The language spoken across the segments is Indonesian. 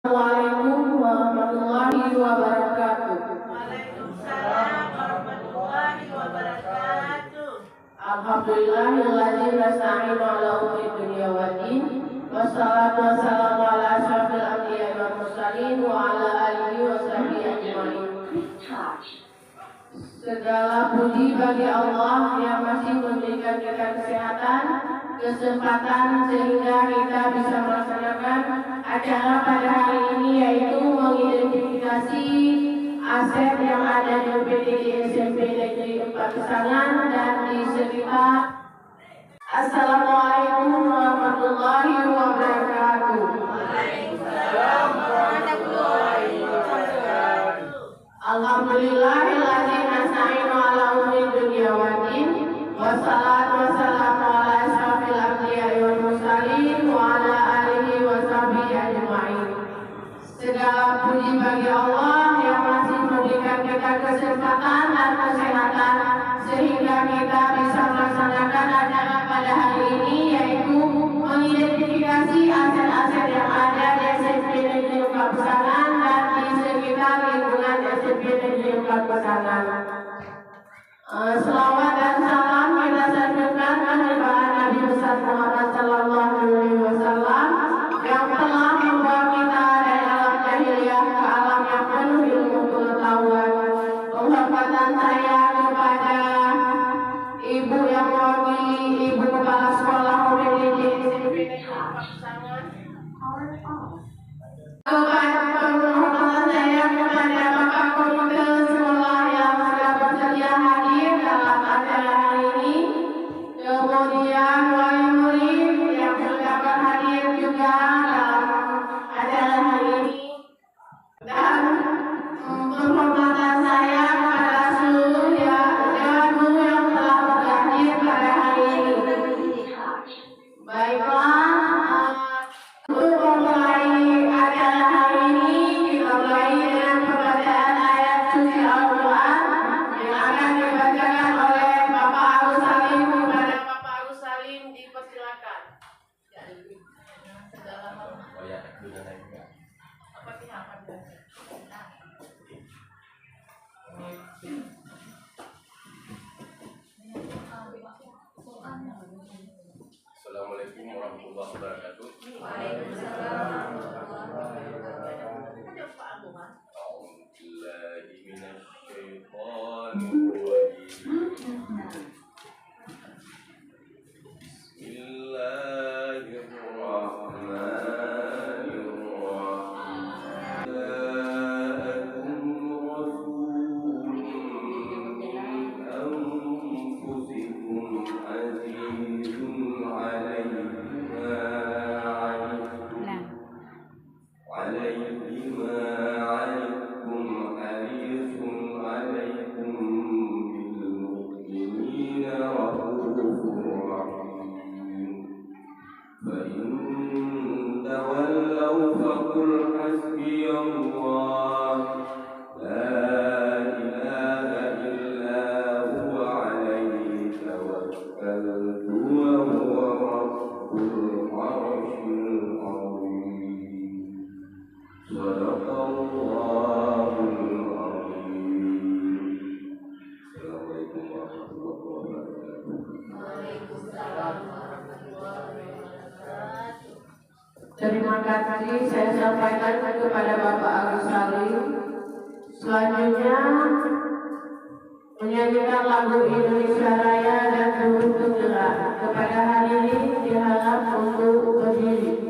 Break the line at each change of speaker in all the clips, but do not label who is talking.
Assalamualaikum warahmatullahi wabarakatuh.
Waalaikumsalam warahmatullahi wabarakatuh.
Alhamdulillahilladzi nasta'inu ala umuri dunya waddin. Wassalatu wassalamu ala asyrofil anbiya'i wal mursalin wa ala alihi wa sahbihi ajma'in. Segala puji bagi Allah yang masih memberikan kita kesehatan, kesempatan sehingga kita bisa melaksanakan acara pada hari ini, yaitu mengidentifikasi aset yang ada di UPTD SMP Negeri 4 Kesangan dan di sekitar. Assalamualaikum warahmatullahi wabarakatuh.
Waalaikumsalam warahmatullahi wabarakatuh.
Alhamdulillahilladzi nasta'inu ala umuri dunya waddin. Wassalatu wassalamu ala asyrofil anbiya'i wal mursalin wa ala alihi wa sahbihi ajma'in. Segala puji bagi Allah yang masih memberikan kita kesempatan dan kesehatan sehingga kita bisa melaksanakan acara pada hari ini, yaitu mengidentifikasi aset-aset yang ada di SMP Negeri 4 Kesangan dan di sekitar lingkungan SMP Negeri 4 Kesangan. Selawat dan salam kita sanjungkan kehadiran Nabi besar Muhammad sallallahu alaihi wasallam yang telah membawa kita dari alam jahiliyah ke alam yang penuh ilmu pengetahuan. Penghormatan saya kepada Ibu yang mewakili Ibu Kepala Sekolah UPTD SMP Negeri 4 Kesangan. Penghormatan saya kepada Bapak Komite Sekolah yang sudah bersedia hadir dalam acara hari ini. Kemudian wali murid yang sudah berhadir juga dalam acara hari ini. Dan penghormatan saya kepada seluruh dewan guru yang telah berhadir pada hari ini. Baiklah, untuk memulai acara hari ini, kita mulai dengan pembacaan ayat suci Al-Quran yang akan dibacakan oleh Bapak Agus Salim. Kepada Bapak Agus Salim dipersilakan.
Assalamualaikum warahmatullahi wabarakatuh.
Waalaikumsalam warahmatullahi wabarakatuh.
A'udzubillahi minasyaitonir rajim. Bismillahirrahmanirrahim. Ja'akum rasulun min anfusikum azizun 'alaihi ma 'anittum harisun 'alaikum bil mu'minina raufur rahim. Fa in tawallaw faqul hasbiyallah la ilaha illa huwa 'alaihi tawakkaltu wa huwa rabbul 'arsyil 'azim. Shadaqallahul 'azim. Assalamualaikum warahmatullahi wabarakatuh.
Waalaikumsalam warahmatullahi wabarakatuh.
Terima kasih saya sampaikan kepada Bapak Agus Salim. Selanjutnya menyanyikan lagu Indonesia Raya dan Untuk Gerak. Kepada hadirin diharap untuk berdiri.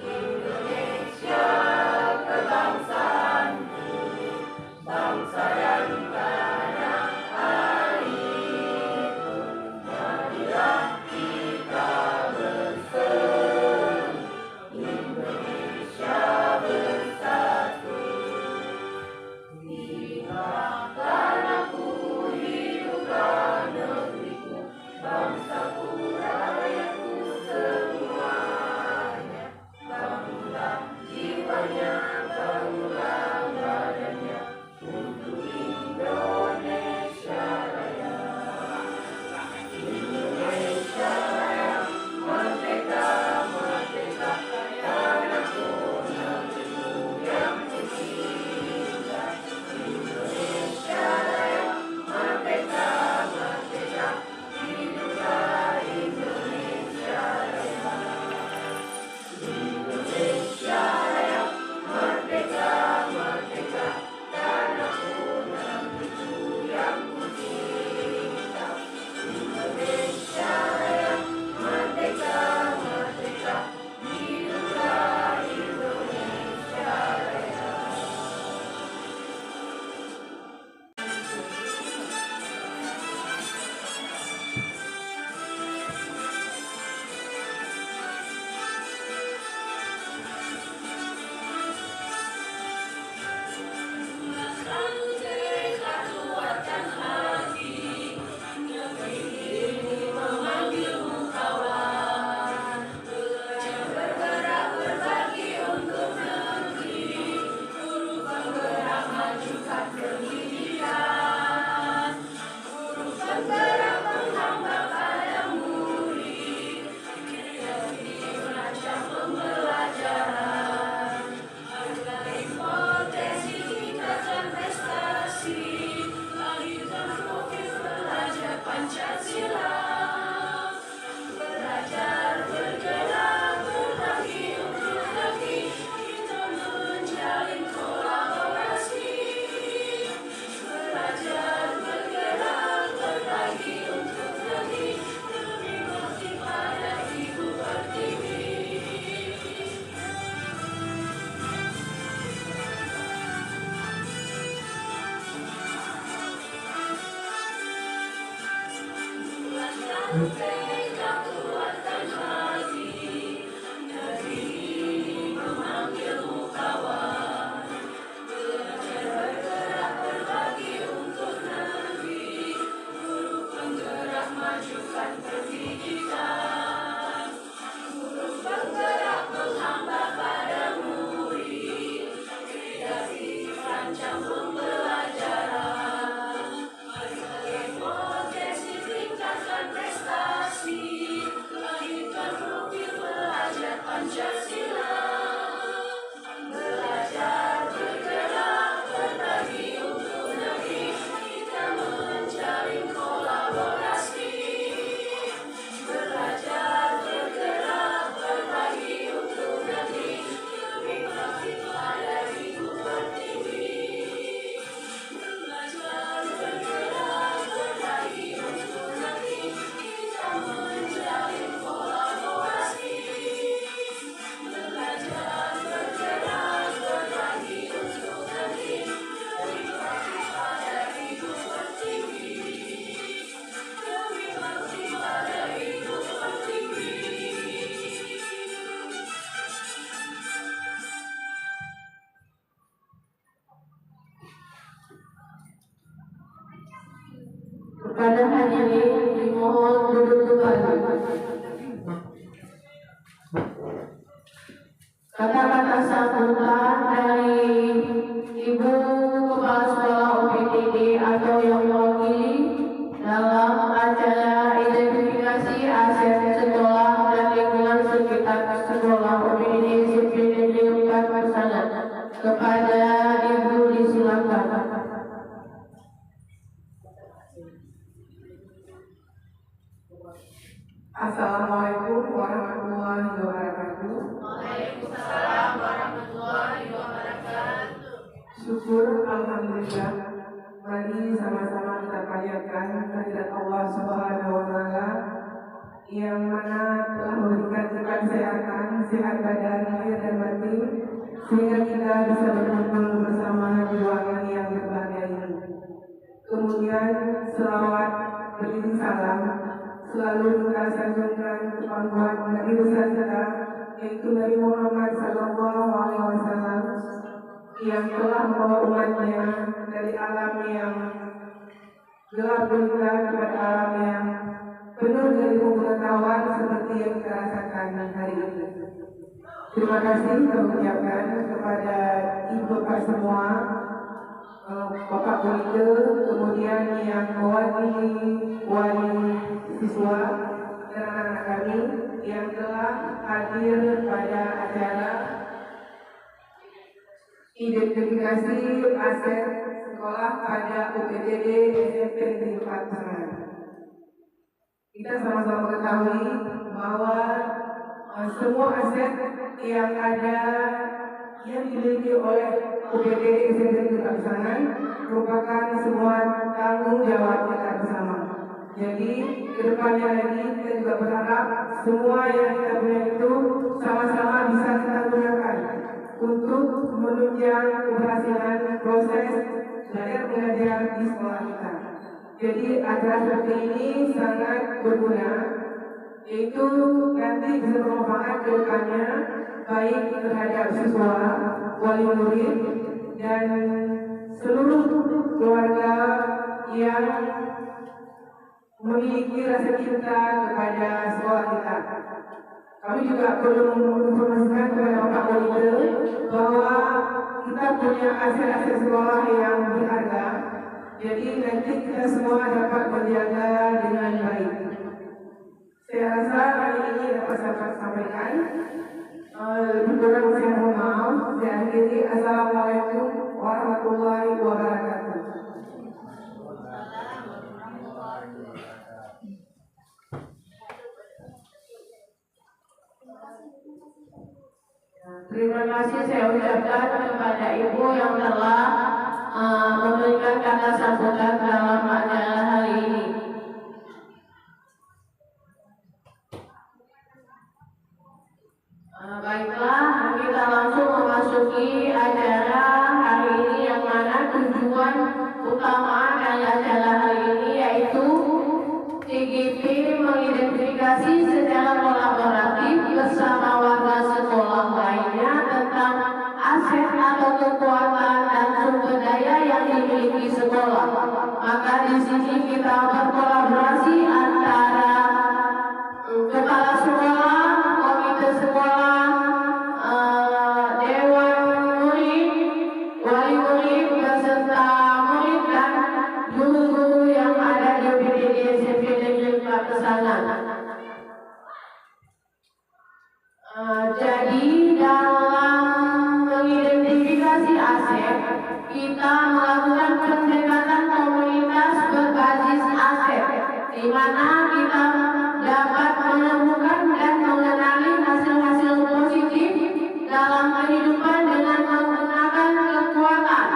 Indonesia
Kepada hadirin dimohon duduk kembali. Kata-kata sambutan dari Ibu Kepala Sekolah UPTD atau yang mewakili dalam acara identifikasi aset sekolah dan lingkungan sekitar sekolah UPTD Sipil Negeri 4 Pasaman. Kepada Ibu disilakan.
Assalamualaikum warahmatullahi wabarakatuh.
Waalaikumsalam warahmatullahi wabarakatuh.
Syukur alhamdulillah, mari sama-sama kita panjatkan kehadirat Allah Subhanahu wa taala yang mana telah memberikan kita kesehatan, sehat badan, lahir dan batin, sehingga kita bisa berkumpul bersama di ruangan yang berbahagia ini. Kemudian selawat beriring salam selalu kita sanjungkan kepada Nabi besar kita, yaitu Nabi Muhammad SAW, yang telah membawa umatnya dari alam yang gelap gulita kepada alam yang penuh dari pengetahuan seperti yang kita rasakan hari ini. Terima kasih kami ucapkan kepada ibu bapak semua, bapak komite, kemudian yang wali siswa dan anak-anak kami yang telah hadir pada acara identifikasi aset sekolah pada UPTD SMP Negeri 4 Pasaman. Kita sama-sama mengetahui bahwa semua aset yang ada yang dimiliki oleh UPTD SMP Negeri 4 Pasaman merupakan semua tanggung jawab kita bersama. Jadi kedepannya lagi kita juga berharap semua yang kita punya itu sama-sama bisa kita gunakan untuk menunjang keberhasilan proses belajar mengajar di sekolah kita. Jadi acara seperti ini sangat berguna, yaitu nanti bisa bermanfaat ke depannya baik terhadap siswa, wali murid, dan seluruh keluarga yang memiliki rasa cinta kepada sekolah kita. Kami juga perlu menginformasikan kepada Bapak Komite bahwa kita punya aset-aset sekolah yang berharga. Jadi nanti kita semua dapat menjaga dengan baik. Saya rasa hari ini dapat saya sampaikan. Lebih kurang saya mohon maaf. Saya akhiri. Assalamualaikum warahmatullahi wabarakatuh.
Terima kasih saya ucapkan kepada Ibu yang telah memberikan kata sambutan dalam acara hari ini. Baiklah, kita langsung memasuki acara hari ini yang mana tujuan utama dari acara hari ini yaitu TGP mengidentifikasi secara kolaboratif bersama warga sekolah lainnya tentang aset atau kekuatan dan sumber daya yang dimiliki sekolah. Maka di sini kita berkolaborasi antara kepala sekolah, komite sekolah, dewan murid, wali murid beserta murid dan guru-guru yang ada di UPTD SMP Negeri 4 Pasaman. Jadi dalam mengidentifikasi aset, kita melakukan pendekatan komunitas berbasis aset, di mana kita dapat menemukan dan mengenali hasil-hasil positif dalam kehidupan dengan menggunakan kekuatan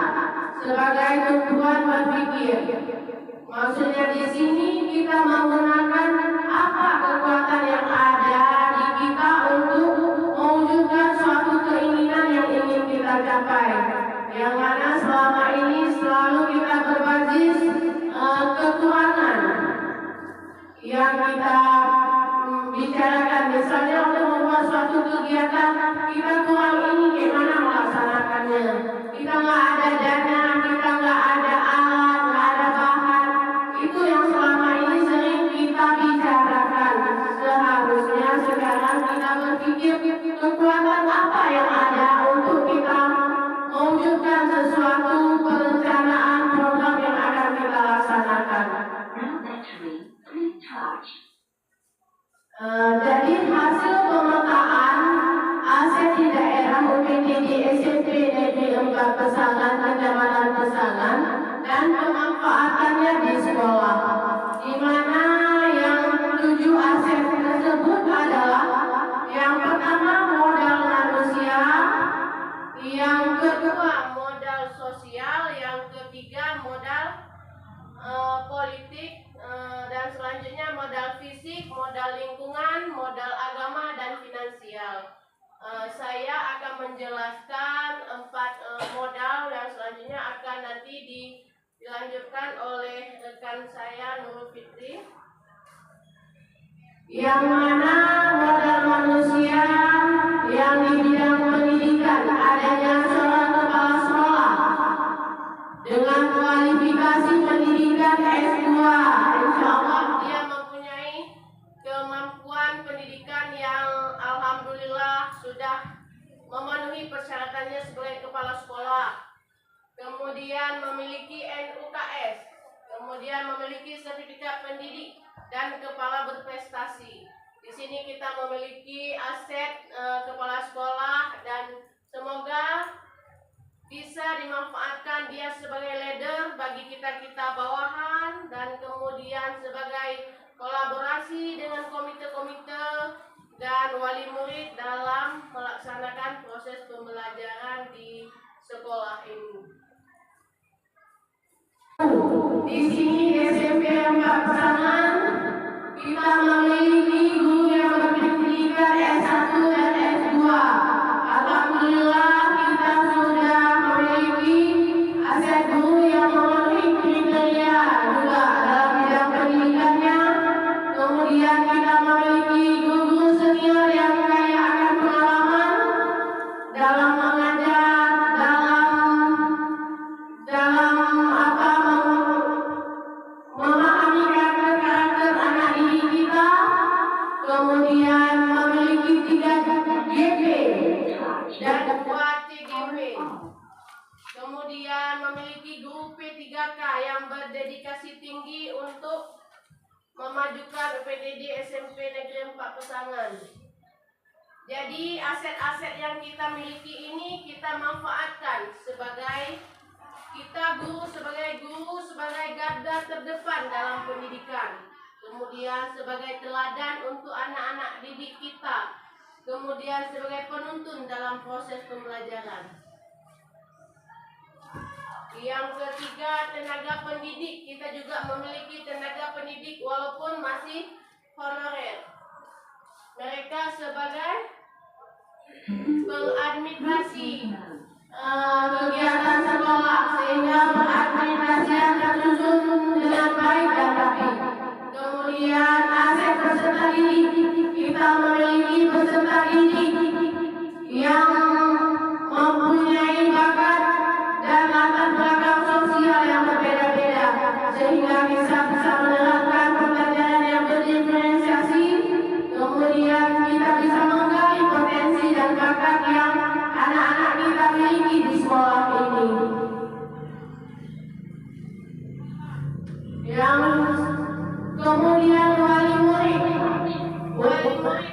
sebagai tumpuan berpikir. Maksudnya di sini kita menggunakan apa kekuatan yang ada di kita untuk mewujudkan suatu keinginan yang ingin kita capai. Yang mana selama ini selalu kita berbasis kekurangan yang kita bicarakan. Misalnya untuk membuat suatu kegiatan kita kurang ini, gimana melaksanakannya? Kita nggak ada dana, kita nggak ada alat, nggak ada bahan. Itu yang selama dan pemanfaatannya di sekolah, di mana yang 7 aset tersebut adalah yang pertama modal manusia, yang kedua modal sosial, yang ketiga modal politik, dan selanjutnya modal fisik, modal lingkungan, modal agama, dan finansial. Saya akan menjelaskan 4 modal yang selanjutnya akan nanti dilanjutkan oleh rekan saya Nurul Fitri. Yang mana modal manusia yang di bidang pendidikan adanya seorang kepala sekolah dengan kualifikasi pendidikan S2. Insya Allah dia mempunyai kemampuan pendidikan yang alhamdulillah sudah memenuhi persyaratannya sebagai kepala sekolah. Kemudian memiliki NUKS, kemudian memiliki sertifikat pendidik dan kepala berprestasi. Di sini kita memiliki aset kepala sekolah dan semoga bisa dimanfaatkan dia sebagai leader bagi kita-kita bawahan, dan kemudian sebagai kolaborasi dengan komite-komite dan wali murid dalam melaksanakan proses pembelajaran di sekolah ini. Di sini SMP 4 Pasangan kita memiliki guru yang berpendidikan S1 dan S2. Alhamdulillah kita sudah memiliki aset guru yang memenuhi kriteria juga dalam bidang pendidikannya. Kemudian kita memiliki guru senior yang kaya akan pengalaman dalam mengajar, dalam memahami karakter anak didik kita. Kemudian memiliki 3 GP dan 2 CGP. Kemudian memiliki guru P3K yang berdedikasi tinggi untuk memajukan UPTD SMP Negeri 4 Pasangan. Jadi aset-aset yang kita miliki ini kita manfaatkan sebagai sebagai garda terdepan dalam pendidikan. Kemudian sebagai teladan untuk anak-anak didik kita. Kemudian sebagai penuntun dalam proses pembelajaran. Yang ketiga, tenaga pendidik. Kita juga memiliki tenaga pendidik walaupun masih honorer. Mereka sebagai pengadministrasi kegiatan sekolah sehingga pengadministrasian tersusun dengan baik dan rapi. Kemudian aset peserta didik, kita memiliki peserta didik yang mempunyai bakat dan latar belakang sosial yang berbeda-beda sehingga bisa menerapkan pembelajaran yang berdiferensiasi. Kemudian kita bisa menggali potensi dan bakat yang anak-anak kita miliki di sekolah ini. Yang kemudian wali murid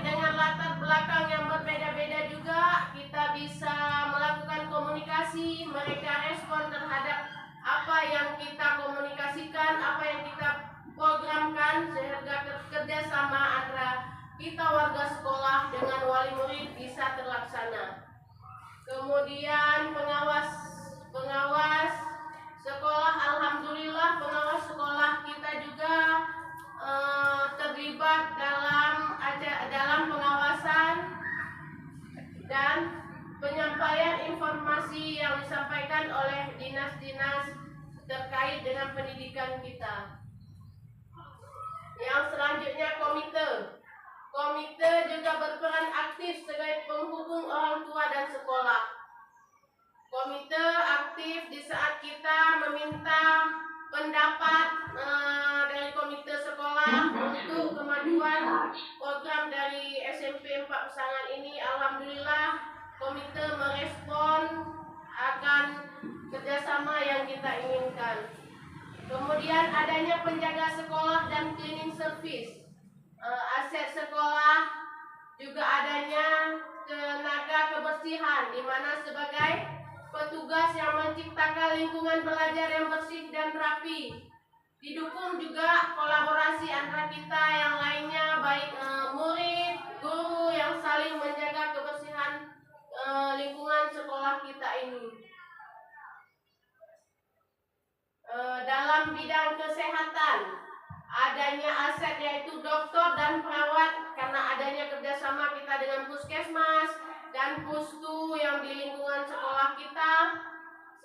dengan latar belakang yang berbeda-beda juga, kita bisa melakukan komunikasi, mereka respon terhadap apa yang kita komunikasikan, apa yang kita programkan, sehingga kerjasama antara kita warga sekolah dengan wali murid bisa terlaksana. Kemudian pengawas sekolah, alhamdulillah pengawas sekolah kita juga terlibat dalam pengawasan dan penyampaian informasi yang disampaikan oleh dinas-dinas terkait dengan pendidikan kita. Yang selanjutnya komite. Komite juga berperan aktif sebagai penghubung orang tua dan sekolah. Komite aktif di saat kita meminta pendapat dari komite sekolah untuk kemajuan program dari SMP 4 Pasangan ini. Alhamdulillah komite merespon akan kerjasama yang kita inginkan. Kemudian adanya penjaga sekolah dan cleaning service. Aset sekolah juga adanya tenaga kebersihan, di mana sebagai petugas yang menciptakan lingkungan belajar yang bersih dan rapi. Didukung juga kolaborasi antara kita yang lainnya, baik murid, guru yang saling menjaga kebersihan lingkungan sekolah kita ini. Dalam bidang kesehatan, adanya aset yaitu dokter dan perawat, karena adanya kerjasama kita dengan puskesmas dan pustu yang di lingkungan sekolah kita,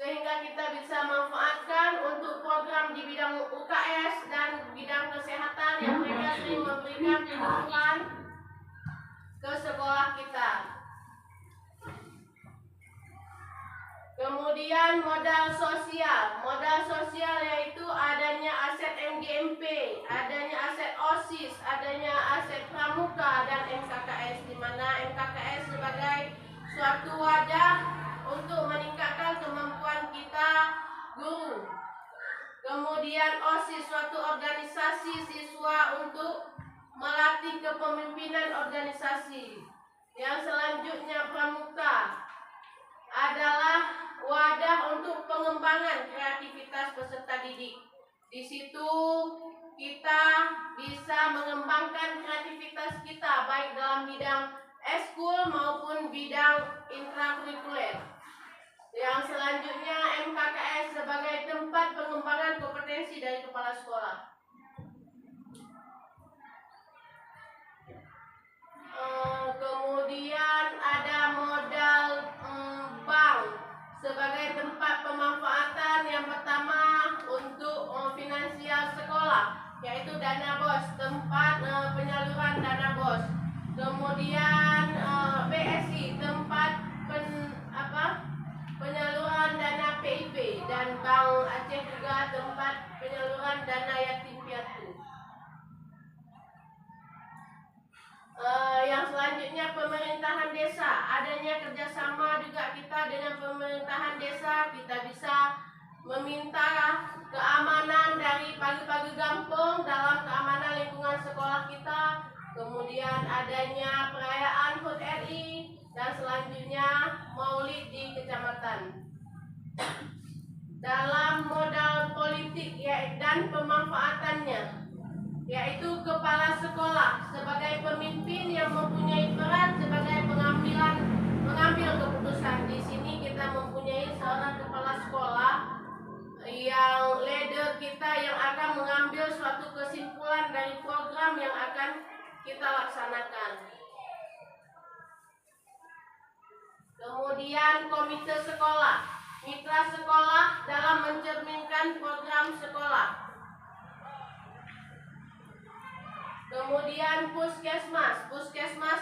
sehingga kita bisa manfaatkan untuk program di bidang UKS dan bidang kesehatan yang mereka sering memberikan kebutuhan ke sekolah kita. Kemudian modal sosial yaitu adanya aset MGMP, adanya aset OSIS, adanya aset pramuka dan MKKS, di mana MKKS sebagai suatu wadah untuk meningkatkan kemampuan kita guru. Kemudian OSIS, suatu organisasi siswa untuk melatih kepemimpinan organisasi. Yang selanjutnya pramuka adalah wadah untuk pengembangan kreativitas peserta didik. Di situ kita bisa mengembangkan kreativitas kita baik dalam bidang eskul maupun bidang intrakurikuler. Yang selanjutnya MKKS sebagai tempat pengembangan kompetensi dari kepala sekolah. Kemudian ada modal bank sebagai tempat pemanfaatan yang pertama untuk finansial sekolah, yaitu dana BOS, tempat penyaluran dana BOS. Kemudian BSI, tempat penyaluran dana PIP, dan Bank Aceh juga tempat penyaluran dana yatim piatu. Yang selanjutnya pemerintahan desa, adanya kerjasama juga kita dengan pemerintahan desa, kita bisa meminta keamanan dari pagi-pagi kampung dalam keamanan lingkungan sekolah kita. Kemudian adanya perayaan HUT RI dan selanjutnya maulid di kecamatan. Dalam modal politik dan pemanfaatannya, yaitu kepala sekolah sebagai pemimpin yang mempunyai peran sebagai mengambil keputusan. Di sini kita mempunyai seorang kepala sekolah yang leader kita yang akan mengambil suatu kesimpulan dari program yang akan kita laksanakan. Kemudian komite sekolah, mitra sekolah dalam mencerminkan program sekolah. Kemudian puskesmas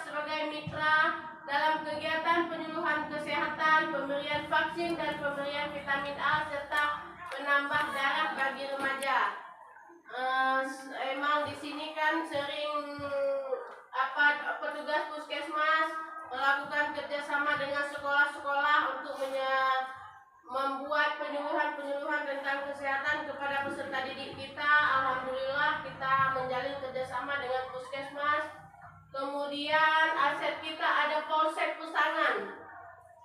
sebagai mitra dalam kegiatan penyuluhan kesehatan, pemberian vaksin dan pemberian vitamin A serta penambah darah bagi remaja. Emang di sini kan sering petugas puskesmas melakukan kerjasama dengan sekolah-sekolah untuk membuat penyuluhan tentang kesehatan kepada peserta didik kita. Alhamdulillah kita menjalin kerjasama dengan puskesmas. Kemudian aset kita ada polsek Pusangan,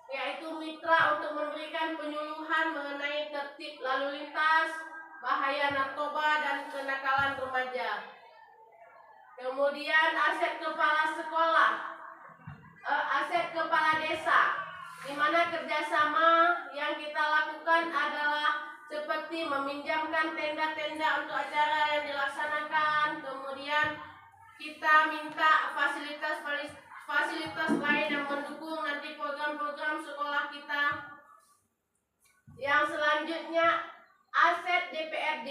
yaitu mitra untuk memberikan penyuluhan mengenai tertib lalu lintas, bahaya narkoba dan kenakalan remaja. Kemudian aset kepala sekolah, aset kepala desa, di mana kerjasama yang kita lakukan adalah seperti meminjamkan tenda-tenda untuk acara yang dilaksanakan. Kemudian kita minta fasilitas lain yang mendukung nanti program-program sekolah kita. Yang selanjutnya aset DPRD,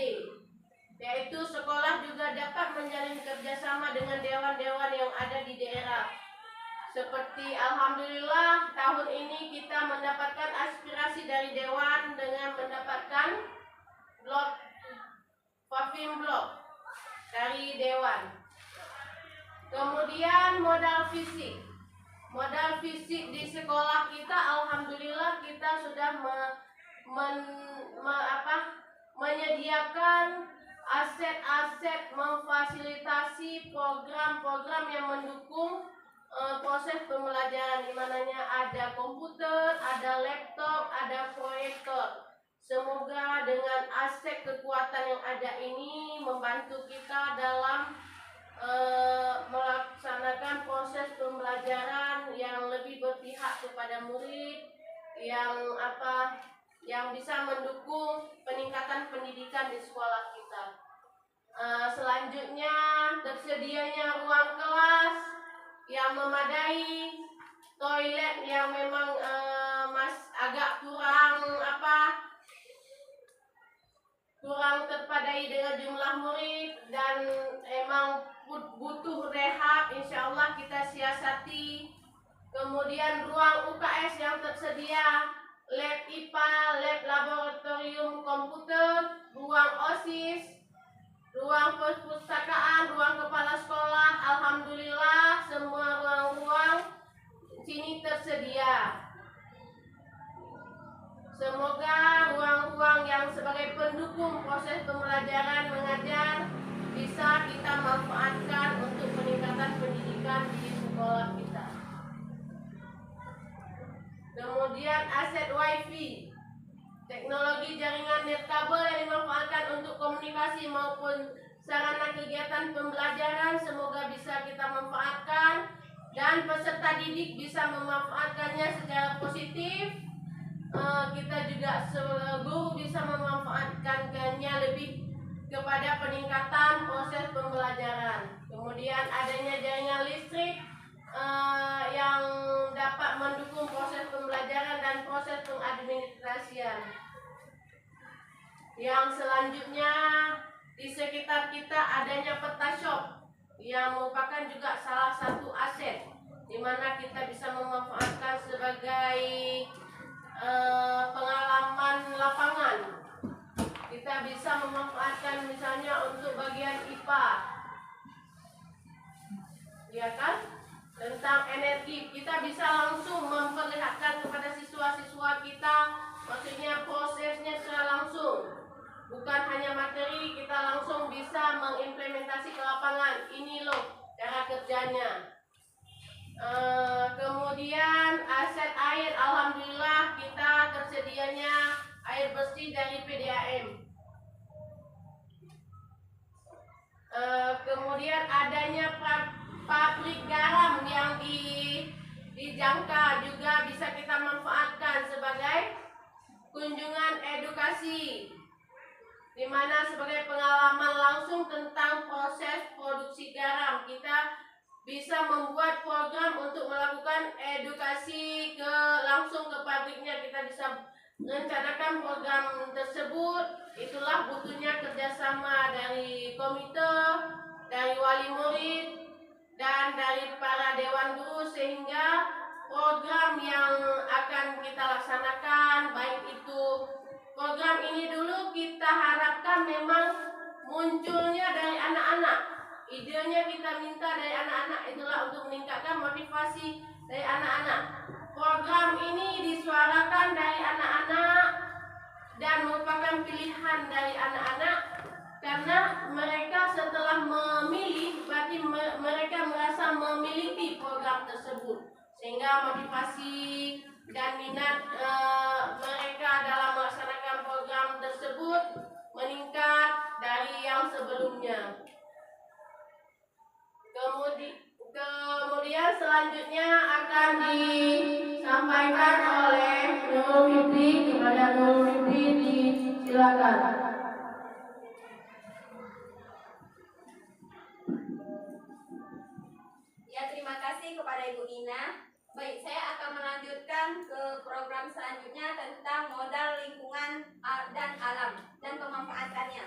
yaitu sekolah juga dapat menjalin kerjasama dengan dewan-dewan yang ada di daerah. Seperti alhamdulillah tahun ini kita mendapatkan aspirasi dari dewan dengan mendapatkan Pavim blok dari dewan. Kemudian modal fisik di sekolah kita, alhamdulillah kita sudah menyediakan aset-aset memfasilitasi program-program yang mendukung
proses pembelajaran, di mananya ada komputer, ada laptop, ada proyektor. Semoga dengan aset kekuatan yang ada ini membantu kita dalam melaksanakan proses pembelajaran yang lebih berpihak kepada murid, yang bisa mendukung peningkatan pendidikan di sekolah kita. Selanjutnya, tersedianya ruang kelas yang memadai, toilet yang memang agak kurang terpadai dengan jumlah murid dan emang butuh rehab, insya Allah kita siasati. Kemudian ruang UKS yang tersedia, lab IPA, lab laboratorium komputer, ruang OSIS, ruang perpustakaan, ruang kepala sekolah. Alhamdulillah semua ruang-ruang sini tersedia. Semoga ruang-ruang yang sebagai pendukung proses pembelajaran mengajar bisa kita manfaatkan untuk peningkatan pendidikan di sekolah kita. Kemudian aset WiFi, teknologi jaringan nirkabel yang dimanfaatkan untuk komunikasi maupun sarana kegiatan pembelajaran semoga bisa kita manfaatkan dan peserta didik bisa memanfaatkannya secara positif. Kita juga sebagai guru bisa memanfaatkannya lebih kepada peningkatan proses pembelajaran. Kemudian adanya jaringan listrik yang dapat mendukung proses pembelajaran dan proses pengadministrasian. Yang selanjutnya, di sekitar kita adanya peta shop yang merupakan juga salah satu aset di mana kita bisa memanfaatkan sebagai pengalaman lapangan. Kita bisa memanfaatkan misalnya untuk bagian IPA, ya kan? Tentang energi, kita bisa langsung memperlihatkan kepada siswa-siswa kita, maksudnya prosesnya secara langsung. Bukan hanya materi, kita langsung bisa mengimplementasi ke lapangan. Ini loh cara kerjanya. Kemudian aset air, alhamdulillah kita tersedianya air bersih dari PDAM. Kemudian adanya pabrik garam yang dijangka juga bisa kita manfaatkan sebagai kunjungan edukasi, di mana sebagai pengalaman langsung tentang proses produksi garam. Kita bisa membuat program untuk melakukan edukasi langsung ke pabriknya. Kita bisa rencanakan program tersebut. Itulah butuhnya kerjasama dari komite, dari wali murid, dan dari para dewan guru, sehingga program yang akan kita laksanakan, baik itu program ini dulu kita harapkan memang munculnya dari anak-anak. Idenya kita minta dari anak-anak, itulah untuk meningkatkan motivasi dari anak-anak. Program ini disuarakan dari anak-anak dan merupakan pilihan dari anak-anak karena mereka setelah memilih, berarti mereka merasa memiliki program tersebut, sehingga motivasi dan minat mereka dalam melaksanakan program tersebut meningkat dari yang sebelumnya. Kemudian selanjutnya akan disampaikan oleh Nurul Fitri. Kepada Nurul Fitri, silakan.
Ya, terima kasih kepada Ibu Nina. Baik, saya akan melanjutkan ke program selanjutnya tentang modal lingkungan dan alam dan pemanfaatannya.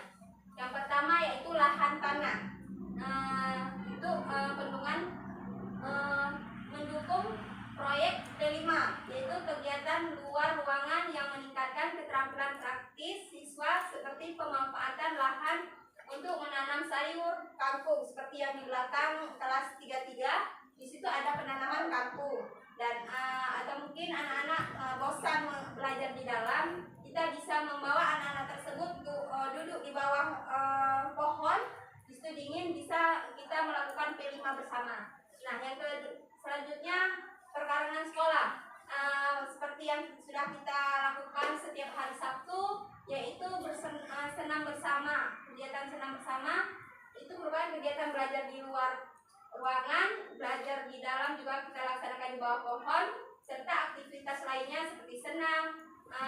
Yang pertama yaitu lahan tanah. Itu bendungan mendukung proyek kelima, yaitu kegiatan luar ruangan yang meningkatkan keterampilan praktis siswa seperti pemanfaatan lahan untuk menanam sayur kangkung seperti yang di belakang kelas 33. Di situ ada penanaman kangkung dan atau mungkin anak-anak bosan belajar di dalam, kita bisa membawa anak-anak tersebut duduk di bawah pohon. Di situ dingin, bisa kita melakukan P5 bersama. Nah, yang selanjutnya bawah pohon, serta aktivitas lainnya seperti senam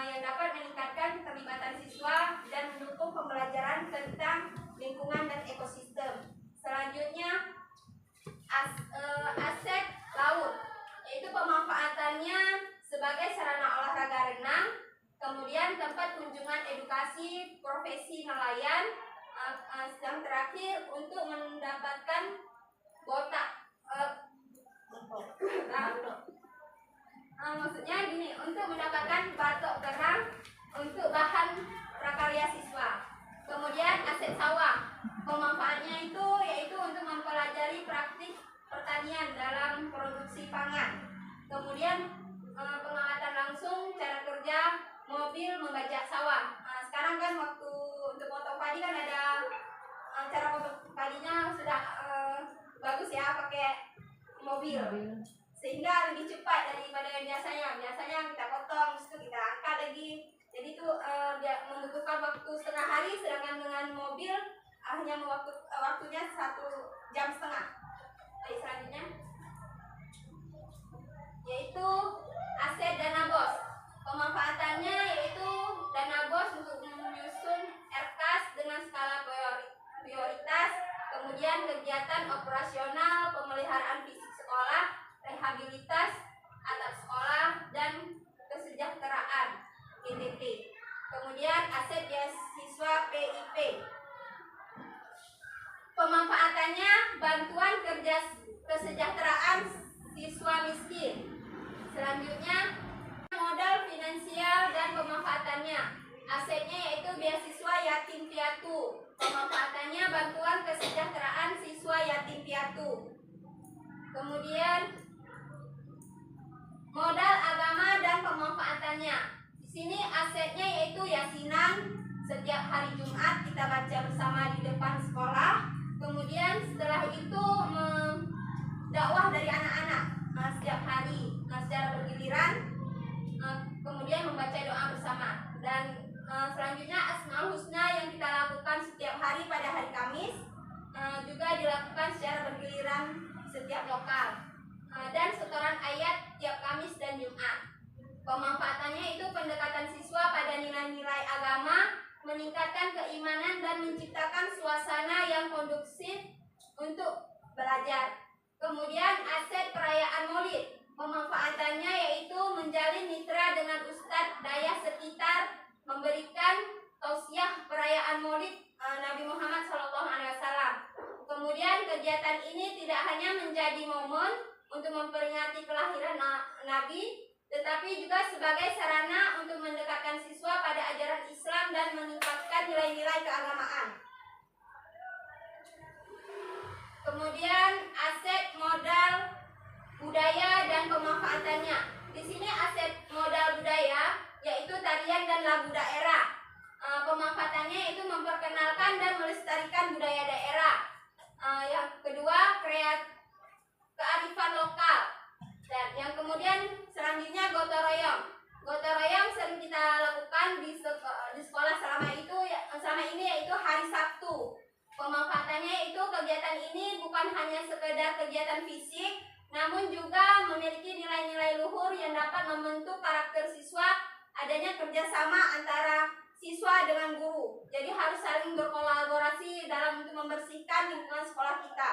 yang dapat meningkatkan keterlibatan siswa dan mendukung pembelajaran tentang lingkungan dan ekosistem. Selanjutnya aset laut, yaitu pemanfaatannya sebagai sarana olahraga renang, kemudian tempat kunjungan edukasi profesi nelayan, yang terakhir untuk mendapatkan maksudnya gini, untuk mendapatkan batok kerang untuk bahan prakarya siswa. Kemudian aset sawah, pemanfaatnya itu yaitu untuk mempelajari praktik pertanian dalam produksi pangan. Kemudian pengamatan langsung cara kerja mobil membajak sawah. Sekarang kan waktu untuk potong padi kan ada cara potong padinya sudah bagus ya, pakai mobil, sehingga lebih cepat daripada yang biasanya. Biasanya kita potong, terus kita angkat lagi. Jadi itu dia membutuhkan waktu setengah hari, sedangkan dengan mobil hanya waktunya 1,5 jam. Baik, selanjutnya yaitu aset dana BOS. Pemanfaatannya yaitu dana BOS untuk menyusun RKAS dengan skala prioritas, kemudian kegiatan operasional, pemeliharaan fisik sekolah, rehabilitas atap sekolah, dan kesejahteraan GTP. Kemudian aset beasiswa PIP. Pemanfaatannya bantuan kerja kesejahteraan siswa miskin. Selanjutnya modal finansial dan pemanfaatannya. Asetnya yaitu beasiswa yatim piatu. Pemanfaatannya bantuan kesejahteraan siswa yatim piatu. Kemudian modal agama dan pemanfaatannya. Di sini asetnya yaitu yasinan, setiap hari Jumat kita baca bersama di depan sekolah. Kemudian setelah itu dakwah dari anak-anak setiap hari secara bergiliran, kemudian membaca doa bersama. Dan selanjutnya Asmaul Husna yang kita lakukan setiap hari pada hari Kamis juga dilakukan secara bergiliran setiap lokal, dan setoran ayat tiap Kamis dan Jumat. Pemanfaatannya itu pendekatan siswa pada nilai-nilai agama, meningkatkan keimanan dan menciptakan suasana yang kondusif untuk belajar. Kemudian aset perayaan Maulid. Pemanfaatannya yaitu menjalin mitra dengan ustadz daya sekitar, memberikan tausiah perayaan Maulid Nabi Muhammad SAW. Kemudian kegiatan ini tidak hanya menjadi momen untuk memperingati kelahiran Nabi, tetapi juga sebagai sarana untuk mendekatkan siswa pada ajaran Islam dan meningkatkan nilai-nilai keagamaan. Kemudian aset modal budaya dan pemanfaatannya. Di sini aset modal budaya yaitu tarian dan lagu daerah. Pemanfaatannya yaitu memperkenalkan dan melestarikan budaya daerah. Yang kedua, kearifan lokal. Dan yang kemudian selanjutnya gotong royong. Gotong royong sering kita lakukan di sekolah selama ini yaitu hari Sabtu. Pemanfaatannya yaitu kegiatan ini bukan hanya sekedar kegiatan fisik, namun juga memiliki nilai-nilai luhur yang dapat membentuk karakter siswa, adanya kerjasama antara siswa dengan guru. Jadi harus saling berkolaborasi dalam untuk membersihkan lingkungan sekolah kita.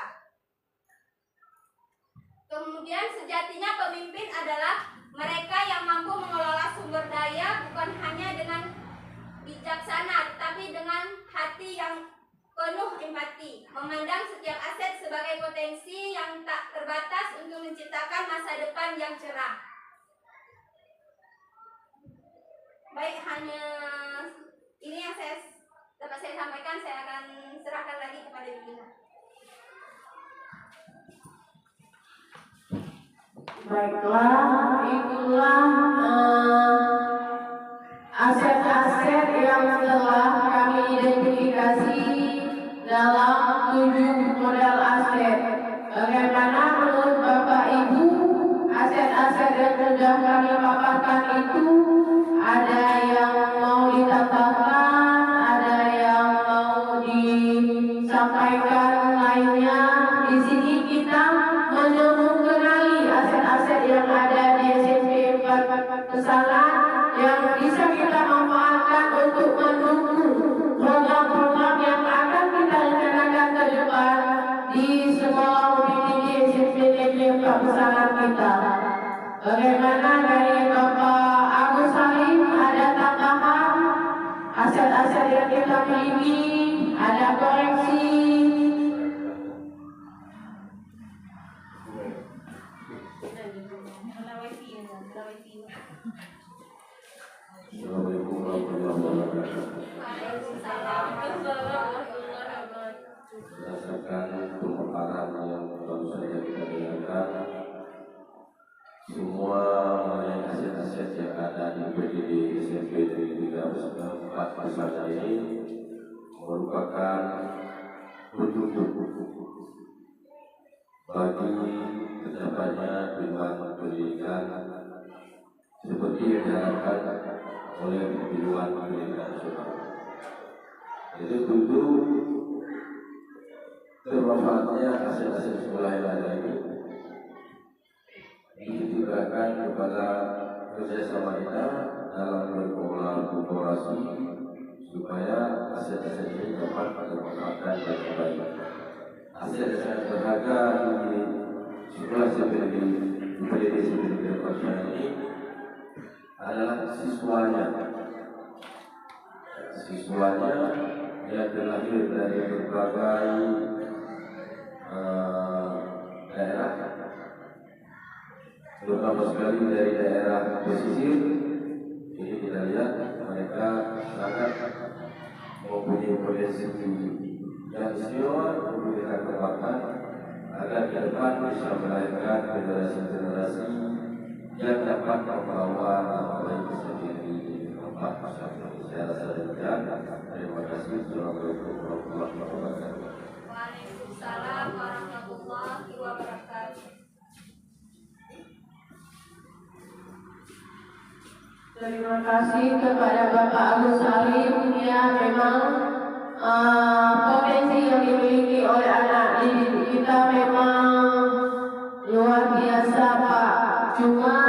Kemudian sejatinya pemimpin adalah mereka yang mampu mengelola sumber daya bukan hanya dengan bijaksana, tetapi dengan hati yang penuh empati, memandang setiap aset sebagai potensi yang tak terbatas untuk menciptakan masa depan yang cerah. Baik, hanya ini yang dapat saya sampaikan. Saya akan serahkan lagi kepada Bina.
Baiklah, itulah aset-aset yang telah kami identifikasi dalam 7 model aset. Bagaimana menurut Bapak Ibu aset-aset yang sudah kami paparkan itu? Ada yang mau ditambahkan, ada yang mau disampaikan lainnya. Di sini kita mengenali aset-aset yang ada aset-aset yang kita miliki, ada koreksi.
Assalamualaikum warahmatullahi wabarakatuh. Berdasarkan pemaparan yang baru saja kita dengarkan, semua mengenai aset-aset yang ada di PDD SMP Negeri 4 Pesada ini merupakan petunjuk bagi tercapainya tujuan pendidikan seperti yang diharapkan oleh tujuan pendidikan nasional. Jadi tentu bermanfaatnya aset-aset sekolah yang ada ini ditibakan kepada kerjasama kita dalam berkolaborasi supaya aset-aset ini dapat bermanfaatkan dan baik. Aset yang sangat berharga di sekolah seperti PDD ini adalah siswanya yang terlahir dari berbagai daerah, terutama sekali dari daerah pesisir. Ini kita lihat mereka sangat mempunyai potensi yang istimewa untuk kita kembangkan agar ke depan bisa melahirkan generasi-generasi yang dapat membawa nama baik sendiri di tempat masyarakat. Saya rasa demikian. Terima kasih. Assalamualaikum warahmatullahi wabarakatuh.
Waalaikumsalam warahmatullahi wabarakatuh.
Terima kasih kepada Bapak Agus Salim. Ya, memang potensi yang dimiliki oleh anak didik kita memang luar biasa, Pak. Cuma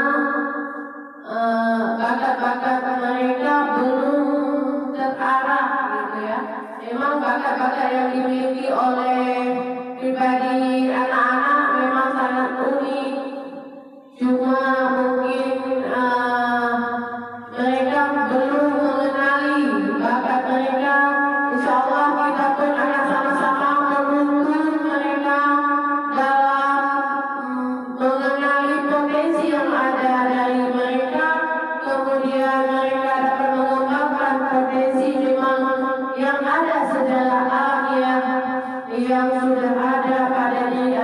bakat-bakat mereka belum terarah gitu ya. Memang bakat-bakat yang dimiliki oleh pribadi anak-anak memang sangat unik. Cuma mungkin mereka belum mengenali bakat mereka. Insya Allah kita pun akan sama-sama menuntun mereka dalam mengenali potensi yang ada dari mereka. Kemudian mereka dapat mengembangkan potensi memang yang ada secara alamiah yang sudah ada pada diri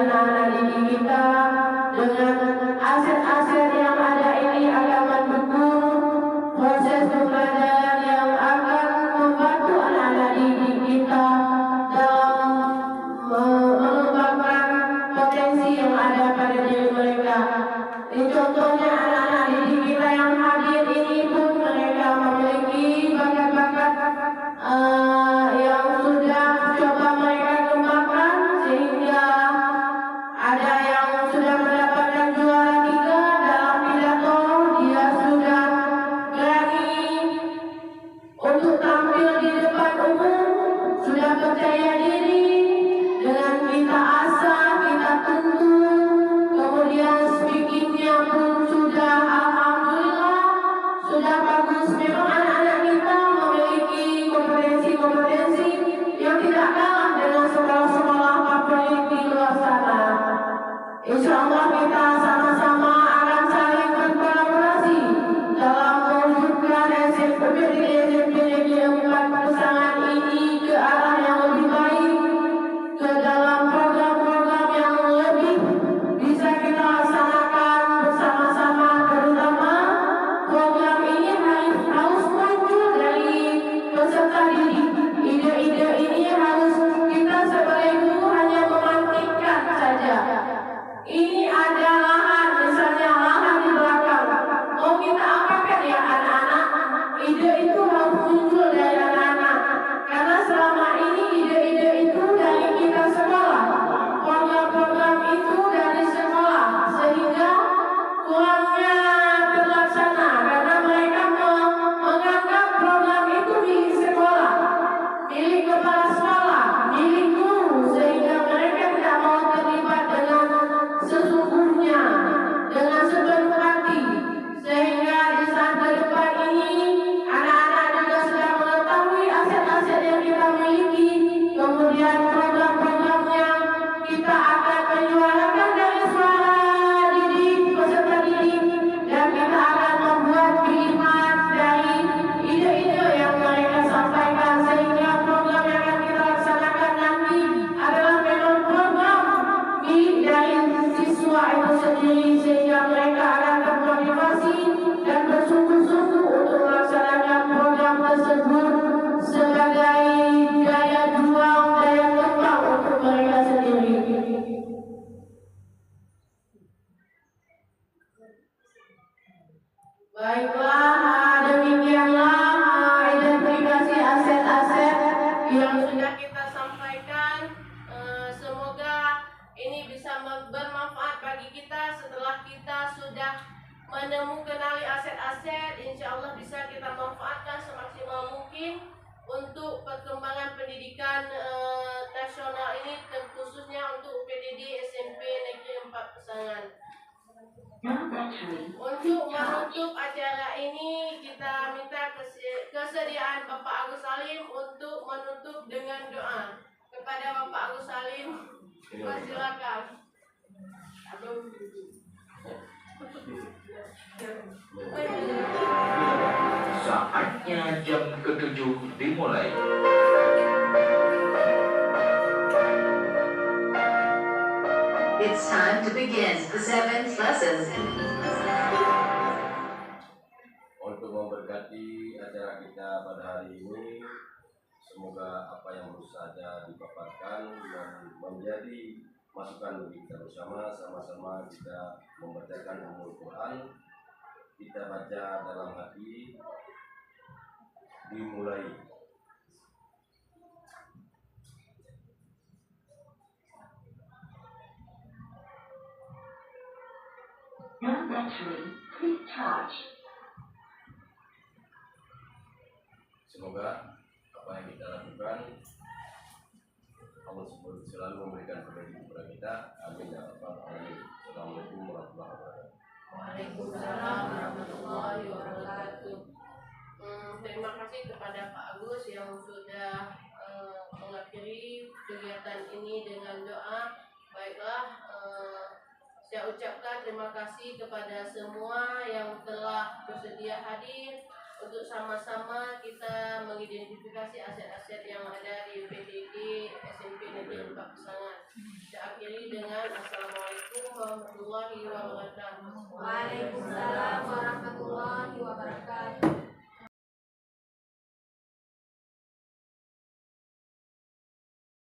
menemukan aset-aset, insya Allah bisa kita manfaatkan semaksimal mungkin untuk perkembangan pendidikan nasional ini, khususnya untuk UPDD SMP Negeri 4 Pesangan. Untuk menutup acara ini, kita minta kesediaan Bapak Agus Salim untuk menutup dengan doa. Kepada Bapak Agus Salim, persilakan.
Saatnya jam ke-7 dimulai.
It's time to begin the 7th lesson.
Untuk memberkati acara kita pada hari ini, semoga apa yang baru saja dipaparkan dan menjadi masukan bagi kita bersama, sama-sama kita membacakan Ummul Quran. Kita baca dalam hati, dimulai. Semoga apa yang kita lakukan Allah selalu memberikan kebaikan kepada kita. Amin ya rabbal alamin. Assalamualaikum warahmatullahi wabarakatuh.
Waalaikumsalam warahmatullahi wabarakatuh. Terima kasih kepada Pak Agus yang sudah mengakhiri kegiatan ini dengan doa. Baiklah, saya ucapkan terima kasih kepada semua yang telah bersedia hadir untuk sama-sama kita mengidentifikasi aset-aset yang ada di UPDD SMP Negeri 4 Pesangan. Saya akhiri dengan Assalamualaikum warahmatullahi wabarakatuh.
Waalaikumsalam warahmatullahi wabarakatuh.